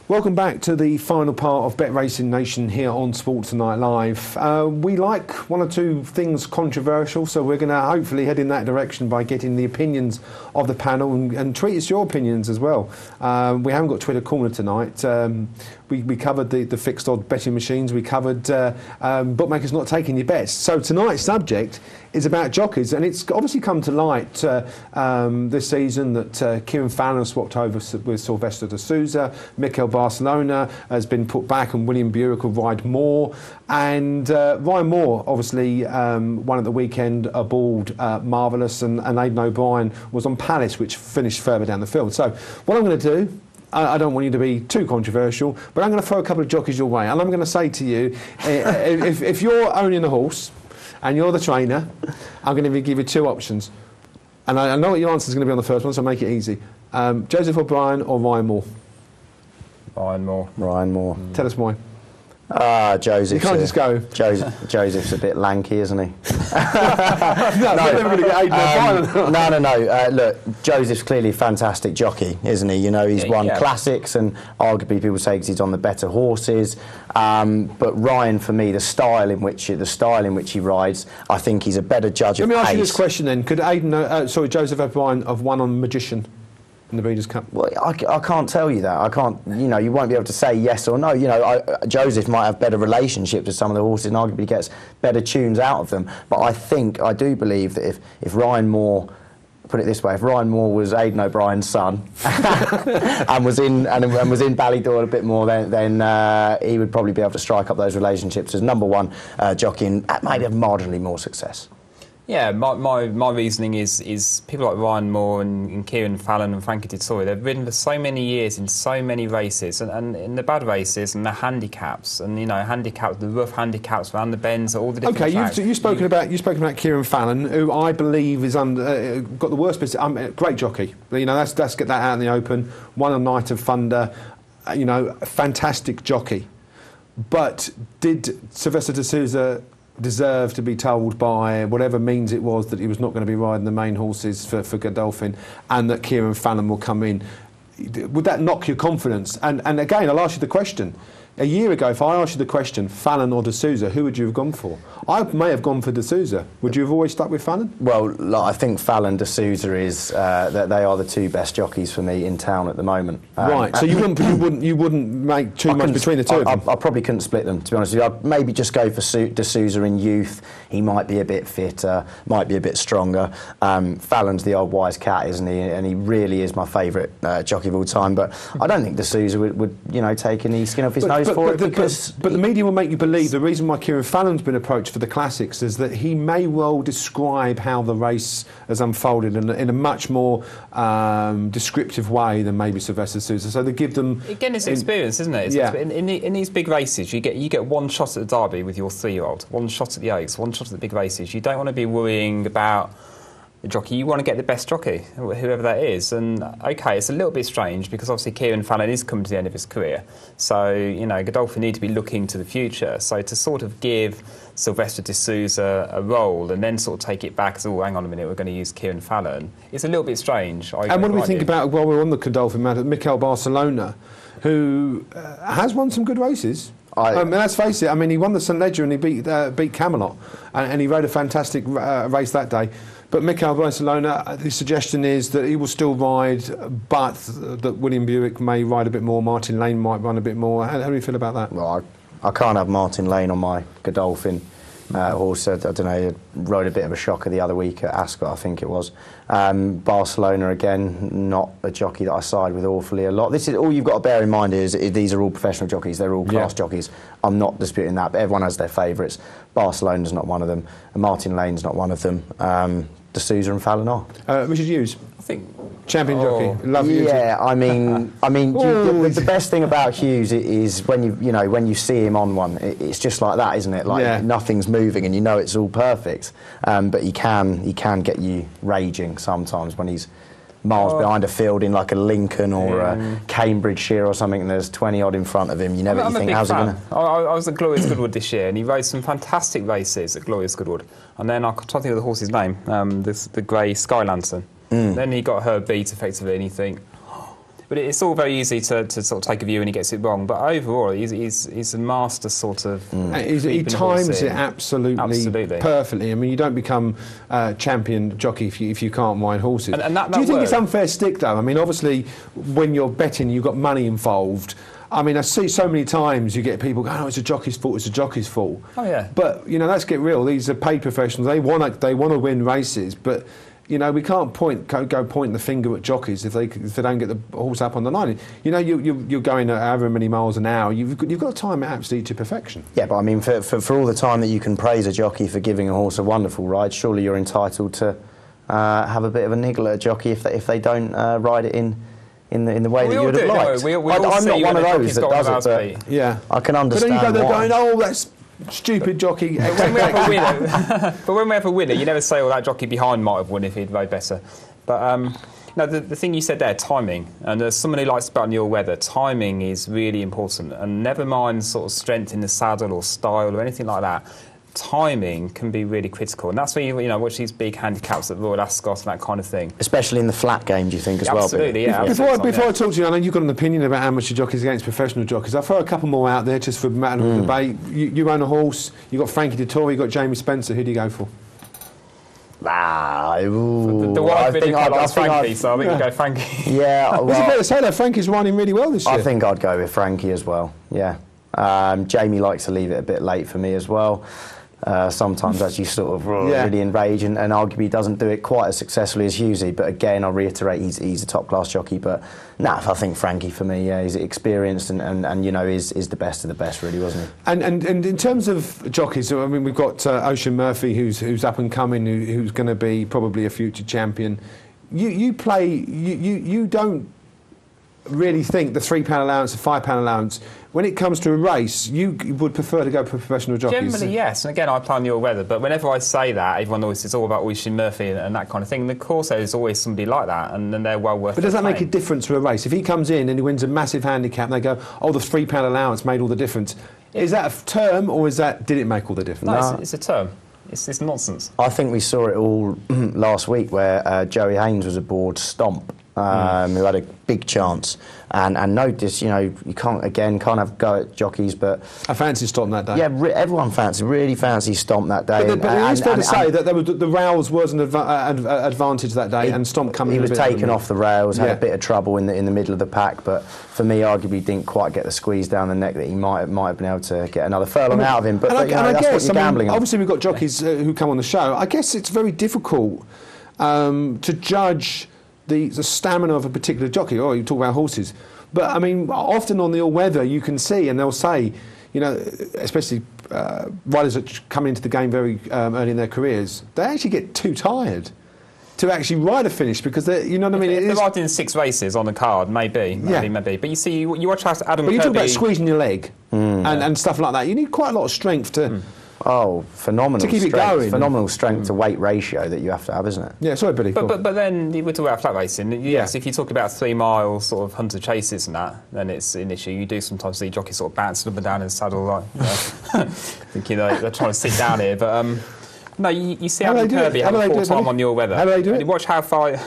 Welcome back to the final part of Bet Racing Nation here on Sports Tonight Live. We like one or two things controversial, so we're going to hopefully head in that direction by getting the opinions of the panel and tweet us your opinions as well. We haven't got Twitter Corner tonight. We covered the fixed odd betting machines. We covered bookmakers not taking your bets. So tonight's subject is about jockeys, and it's obviously come to light this season that Kieran Fallon swapped over with Silvestre de Sousa. Mikel Barcelona has been put back, and William Buick will ride more. And Ryan Moore obviously won at the weekend aboard Marvellous, and Aidan O'Brien was on Palace, which finished further down the field. So what I'm going to do, I don't want you to be too controversial, but I'm going to throw a couple of jockeys your way, and I'm going to say to you, if you're owning a horse and you're the trainer, I'm going to give you two options. And I know what your answer is going to be on the first one, so make it easy. Joseph O'Brien or Ryan Moore? Ryan Moore. Ryan Moore. Tell us why. Joseph. You can't just go. Joseph's a bit lanky, isn't he? No. Look, Joseph's clearly a fantastic jockey, isn't he? You know, he's won classics, and arguably people say because he's on the better horses. But Ryan, for me, the style in which he rides, I think he's a better judge of pace. Let me ask you this question then: could Joseph O'Brien have won on Magician in the Breeders' Cup? Well, I can't tell you that. I can't. You know, you won't be able to say yes or no. You know, Joseph might have better relationships with some of the horses and arguably gets better tunes out of them. But I do believe that if Ryan Moore, put it this way, if Ryan Moore was Aidan O'Brien's son and was in Ballydor a bit more, then he would probably be able to strike up those relationships as number one jockey and maybe have marginally more success. Yeah, my reasoning is people like Ryan Moore and Kieran Fallon and Frankie Dettori, they've ridden for so many years in so many races, and in the bad races and the handicaps, and the rough handicaps around the bends, all the different tracks. You've spoken about Kieran Fallon, who I believe is got the worst bit. Great jockey, you know. Let's get that out in the open. Won a Night of Thunder, you know, fantastic jockey. But did Silvestre de Sousa deserve to be told by whatever means it was that he was not going to be riding the main horses for Godolphin, and that Kieran Fallon will come in? Would that knock your confidence? And again, I'll ask you the question. A year ago, if I asked you the question, Fallon or de Sousa, who would you have gone for? I may have gone for de Sousa. Would you have always stuck with Fallon? Well, I think Fallon, de Sousa is that they are the two best jockeys for me in town at the moment. Right. So you wouldn't make too much between the two of them. I probably couldn't split them, to be honest with you. I'd maybe just go for de Sousa in youth. He might be a bit fitter, might be a bit stronger. Fallon's the old wise cat, isn't he? And he really is my favourite jockey of all time. But I don't think de Sousa would take any skin off his nose. But the media will make you believe the reason why Kieran Fallon's been approached for the classics is that he may well describe how the race has unfolded in a much more descriptive way than maybe Silvestre de Sousa. So they give them again, it's experience, isn't it? In these big races, you get one shot at the Derby with your 3-year-old, one shot at the Oaks, one shot at the big races. You don't want to be worrying about jockey. You want to get the best jockey, whoever that is. And okay, it's a little bit strange because obviously Kieran Fallon is coming to the end of his career, so you know Godolphin need to be looking to the future. So to sort of give Silvestre de Sousa a role and then sort of take it back as, oh, hang on a minute, we're going to use Kieran Fallon, it's a little bit strange. And what do we think about, while we're on the Godolphin matter, Mikel Barcelona, who has won some good races? Let's face it, I mean, he won the St Ledger and he beat Camelot, and he rode a fantastic race that day. But Mikel Barcelona, the suggestion is that he will still ride, but that William Buick may ride a bit more, Martin Lane might run a bit more. How do you feel about that? Well, I can't have Martin Lane on my Godolphin horse. I don't know, he rode a bit of a shocker the other week at Ascot, I think it was. Barcelona, again, not a jockey that I side with awfully a lot. This is all you've got to bear in mind is these are all professional jockeys, they're all class jockeys. I'm not disputing that, but everyone has their favourites. Barcelona's not one of them, and Martin Lane's not one of them. De Sousa and Fallon are. Richard Hughes, I think champion jockey. Love Hughes. Yeah, I mean, the best thing about Hughes is when you see him on one, it's just like that, isn't it? Like nothing's moving, and you know it's all perfect. But he can get you raging sometimes when he's miles behind a field in like a Lincoln or a Cambridgeshire or something, and there's 20 odd in front of him. You never think, how's he going to... I was at Glorious Goodwood this year, and he rode some fantastic races at Glorious Goodwood. And then I can't think of the horse's name, the grey Sky Lantern. Then he got her beat effectively, and you think, But it's all very easy to sort of take a view and he gets it wrong. But overall, he's a master sort of. He times it absolutely perfectly. I mean, you don't become champion jockey if you can't ride horses. And that Do you think works? it's unfair stick though? I mean, obviously, when you're betting, you've got money involved. I mean, I see so many times you get people going, "Oh, it's a jockey's fault. It's a jockey's fault." Oh yeah. But let's get real. These are paid professionals. They want to win races, but. We can't go pointing the finger at jockeys if they don't get the horse up on the line. You're going at however many miles an hour. You've got to time it absolutely to perfection. Yeah, but I mean, for all the time that you can praise a jockey for giving a horse a wonderful ride, surely you're entitled to have a bit of a niggle at a jockey if they don't ride it in the way that you would have liked. I'm not one of those that does it, but yeah, I can understand. But then you go there why. going, "Oh, that's stupid jockey." But when we have a winner, you never say, "Oh, that jockey behind might have won if he'd rode better." But no, the thing you said there, timing, and as someone who likes to bet on your weather, timing is really important. And never mind sort of strength in the saddle or style or anything like that. Timing can be really critical, and that's where you watch these big handicaps at Royal Ascot and that kind of thing. Especially in the flat game, do you think, as well? Absolutely, yeah. Before I talk to you, I know you've got an opinion about amateur jockeys against professional jockeys. I'll throw a couple more out there just for matter of debate. You own a horse, you've got Frankie Dettori, you've got Jamie Spencer. Who do you go for? The wife really quite likes Frankie, so I think you go Frankie. Yeah, well, I was about to say that Frankie's riding really well this year. I think I'd go with Frankie as well, yeah. Jamie likes to leave it a bit late for me as well. Sometimes as you sort of really enrage and arguably doesn't do it quite as successfully as Hughesy, but again I'll reiterate he's a top class jockey, but I think Frankie for me, he's experienced and is the best of the best really, wasn't he? And in terms of jockeys, I mean we've got Ocean Murphy who's up and coming, who's going to be probably a future champion. You don't really think the £3 allowance, the £5 allowance, when it comes to a race, you would prefer to go for professional jockeys? Generally, yes. And again, I play on your weather, but whenever I say that, everyone always says all about Oisin Murphy and that kind of thing. And of course, there's always somebody like that, and then they're well worth it. But does that make a difference to a race? If he comes in and he wins a massive handicap and they go, "Oh, the £3 allowance made all the difference," is that a term or did it make all the difference? No, it's a term. It's nonsense. I think we saw it all last week where Joey Haynes was aboard Stomp, who had a big chance. And notice, you can't have go at jockeys, but I fancy Stomp that day. Yeah, everyone really fancy Stomp that day. But it is fair to say that the rails was an advantage that day, and Stomp coming. He was taken off the rails, had a bit of trouble in the middle of the pack, but for me, arguably didn't quite get the squeeze down the neck that he might have been able to get another furlong out of him. But I guess, that's what you're gambling on. Obviously, we've got jockeys who come on the show. I guess it's very difficult to judge the stamina of a particular jockey. Oh, you talk about horses. But, I mean, often on the all-weather you can see, and they'll say, especially riders that come into the game very early in their careers, they actually get too tired to actually ride a finish because you know what I mean? If they're riding 6 races on the card, maybe. But you see, you watch Adam Kirby. But you talk about squeezing your leg and stuff like that. You need quite a lot of strength to... Oh, phenomenal to keep strength. It going. Phenomenal strength to weight ratio that you have to have, isn't it? Yeah, sorry, Billy. But then we're talking about flat racing. Yes, if you talk about 3 mile sort of hunter chases and that, then it's an issue. You do sometimes see jockeys sort of bouncing up and down in the saddle, like thinking they're trying to sit down here. But no, you see Adam Kirby having 4 time on your weather. How do they do it? Watch how far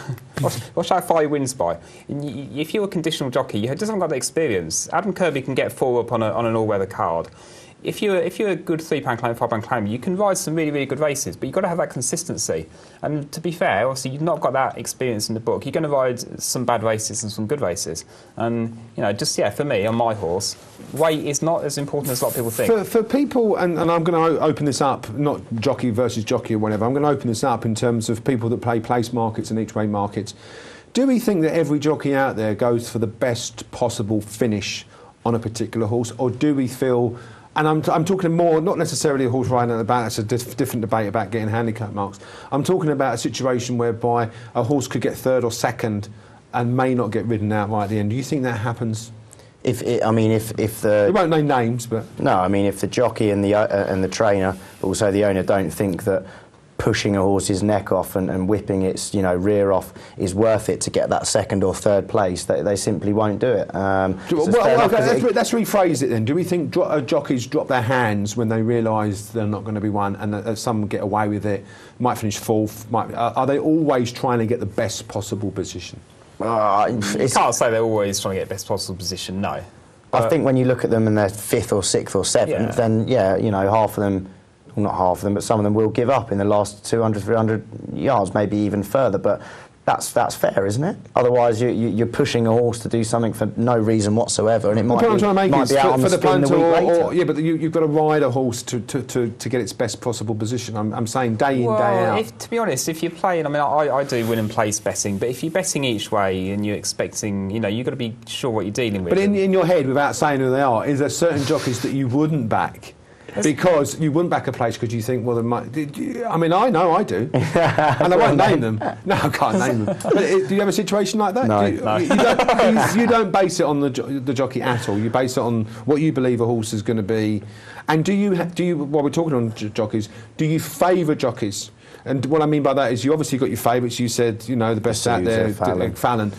he wins by. If you're a conditional jockey, you just haven't got the experience. Adam Kirby can get 4 up on an all-weather card. If you're a good £3 claim, £5 claim, you can ride some really, really good races, but you've got to have that consistency. And to be fair, obviously, you've not got that experience in the book. You're going to ride some bad races and some good races. And, for me, on my horse, weight is not as important as a lot of people think. For people, and I'm going to open this up, not jockey versus jockey or whatever, I'm going to open this up in terms of people that play place markets and each-way markets. Do we think that every jockey out there goes for the best possible finish on a particular horse, or do we feel... And I'm talking more, not necessarily a horse riding at the back, that's a different debate about getting handicap marks. I'm talking about a situation whereby a horse could get 3rd or 2nd and may not get ridden out right at the end. Do you think that happens? If the... We won't name names, but... No, I mean, if the jockey and the trainer, but also the owner, don't think that pushing a horse's neck off and whipping its rear off is worth it to get that 2nd or 3rd place, they simply won't do it. Let's rephrase it then. Do we think jockeys drop their hands when they realise they're not going to be won, and that some get away with it, might finish 4th? Are they always trying to get the best possible position? You can't say they're always trying to get best possible position, no. I think when you look at them and they're 5th or 6th or 7th, then, half of them, well, not half of them, but some of them will give up in the last 200, 300 yards, maybe even further. But that's fair, isn't it? Otherwise, you're pushing a horse to do something for no reason whatsoever, and it might be out on the spin the week later. Yeah, but you've got to ride a horse to get its best possible position. I'm saying day in, day out. To be honest, if you're playing, I do win and place betting, but if you're betting each way and you're expecting, you've got to be sure what you're dealing with. But in your head, without saying who they are, is there certain jockeys that you wouldn't back? Because you wouldn't back a place because you think, well, they might. I know I do, and I won't name them. No, I can't name them. But do you have a situation like that? No. You don't base it on the jockey at all. You base it on what you believe a horse is going to be. And do you? While we're talking on jockeys, do you favour jockeys? And what I mean by that is, you obviously got your favourites. You said, the best out there, Fallon.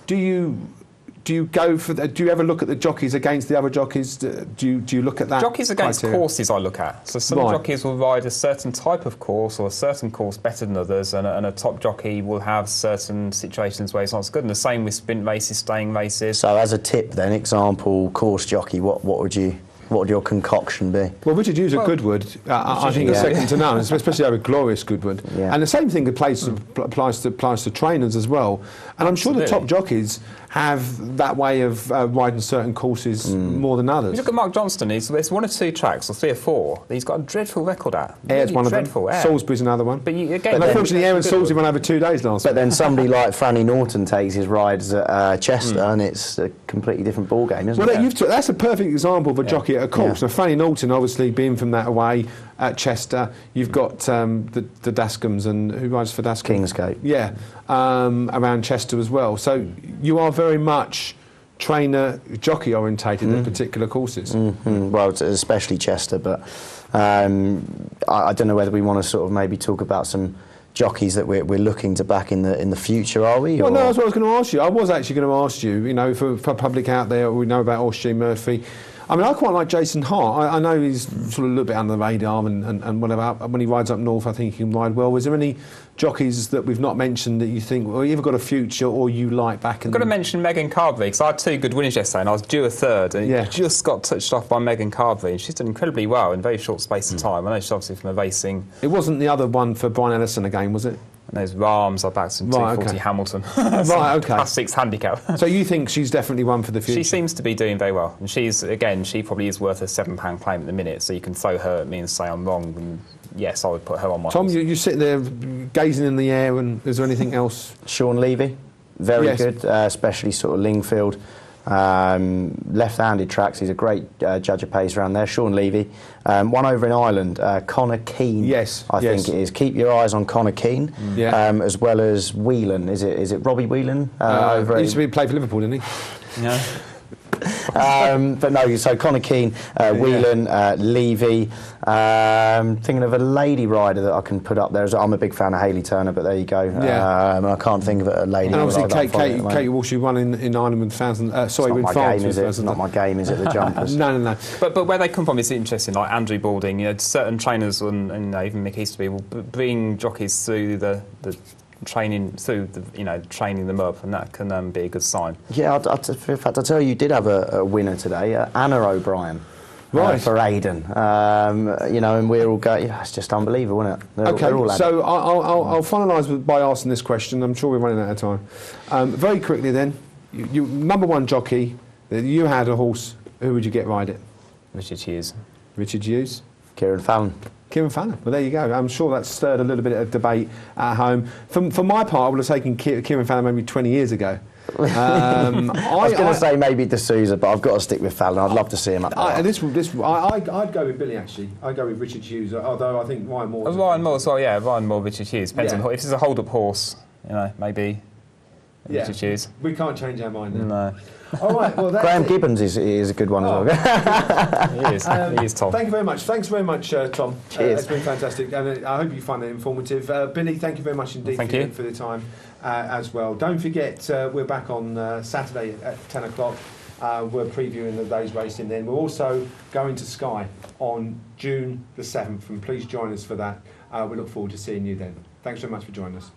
Do you go for that? Do you ever look at the jockeys against the other jockeys? Do you look at that? Jockeys against courses I look at. So some jockeys will ride a certain type of course or a certain course better than others, and a top jockey will have certain situations where it's not so good. And the same with sprint races, staying races. So as a tip then, example, course jockey, what would your concoction be? Well, Richard Hughes at Goodwood, I think, is second to none, especially over glorious Goodwood. Yeah. And the same thing applies to trainers as well. And I'm sure the top jockeys have that way of riding certain courses more than others. You look at Mark Johnston, there's 1 or 2 tracks, or 3 or 4, that he's got a dreadful record at. Air's one of them. Salisbury's another one. But unfortunately, Air and Salisbury went over 2 days last week. But then somebody like Franny Norton takes his rides at Chester, and it's a completely different ball game, isn't it? That's a perfect example of a jockey at a course. Now, Franny Norton, obviously, being from that away at Chester, you've got the Dascombe, and who rides for Dascombe? Kingsgate. Yeah, around Chester as well. So you are very much trainer-jockey orientated at particular courses. Mm-hmm. Well, especially Chester, but I don't know whether we want to sort of maybe talk about some jockeys that we're looking to back in the future, are we? Well, no, that's what I was going to ask you. I was actually going to ask you, for public out there, we know about Horse G. Murphy. I quite like Jason Hart. I know he's sort of a little bit under the radar and whatever. When he rides up north, I think he can ride well. Is there any jockeys that we've not mentioned that you think, well, you've got a future or you like back in I've got to mention Megan Carberry, because I had 2 good winners yesterday and I was due a 3rd, and just got touched off by Megan Carberry, and she's done incredibly well in a very short space of time. I know she's obviously from a racing... It wasn't the other one for Brian Ellison again, was it? And there's Rams, I backed some 240 Hamilton. Right, okay. Class 6 handicap. So you think she's definitely one for the future? She seems to be doing very well. And she probably is worth a £7 claim at the minute, so you can throw her at me and say I'm wrong. And yes, I would put her on my Tom, horse. you're sitting there gazing in the air, and is there anything else? Sean Levy, very good, especially sort of Lingfield. Left-handed tracks, he's a great judge of pace around there. Sean Levy. One over in Ireland, Connor Keane. I think it is. Keep your eyes on Connor Keane, as well as Whelan. Is it Robbie Whelan? He used to play for Liverpool, didn't he? Yeah. But no, so Connor Keane, Whelan, Levy. Thinking of a lady rider that I can put up there. I'm a big fan of Hayley Turner, but there you go. I can't think of a lady. And obviously Katie Walsh, who won in Ireland with France. In France. It's not my game, is it? The jumpers. No. But where they come from is interesting. Like Andrew Balding, certain trainers and even Mick Easterby will bring jockeys through the training training them up, and that can be a good sign. Yeah, in fact, I'll tell you did have a winner today, Anna O'Brien. Right. For Aidan, and we're all going. It's just unbelievable, isn't it? So I'll finalise by asking this question. I'm sure we're running out of time. Very quickly, then, you number 1 jockey. You had a horse. Who would you get ride it? Richard Hughes. Richard Hughes. Kieran Fallon. Kieran Fallon. Well, there you go. I'm sure that stirred a little bit of debate at home. For my part, I would have taken Kieran Fallon maybe 20 years ago. I was going to say maybe D'Souza, but I've got to stick with Fallon. I'd love to see him up there. I'd go with Billy, actually. I'd go with Richard Hughes, although I think Ryan Moore... Ryan Moore, Richard Hughes. Depends on if it's a hold-up horse, maybe Richard Hughes. We can't change our mind then. No. All right, well, Graham Gibbons is a good one as well. He is, Tom. Thank you very much. Thanks very much, Tom. Cheers. It's been fantastic, and I hope you find it informative. Billy, thank you very much indeed for the time as well. Don't forget, we're back on Saturday at 10 o'clock. We're previewing the day's racing then. We're also going to Sky on June the 7th, and please join us for that. We look forward to seeing you then. Thanks very much for joining us.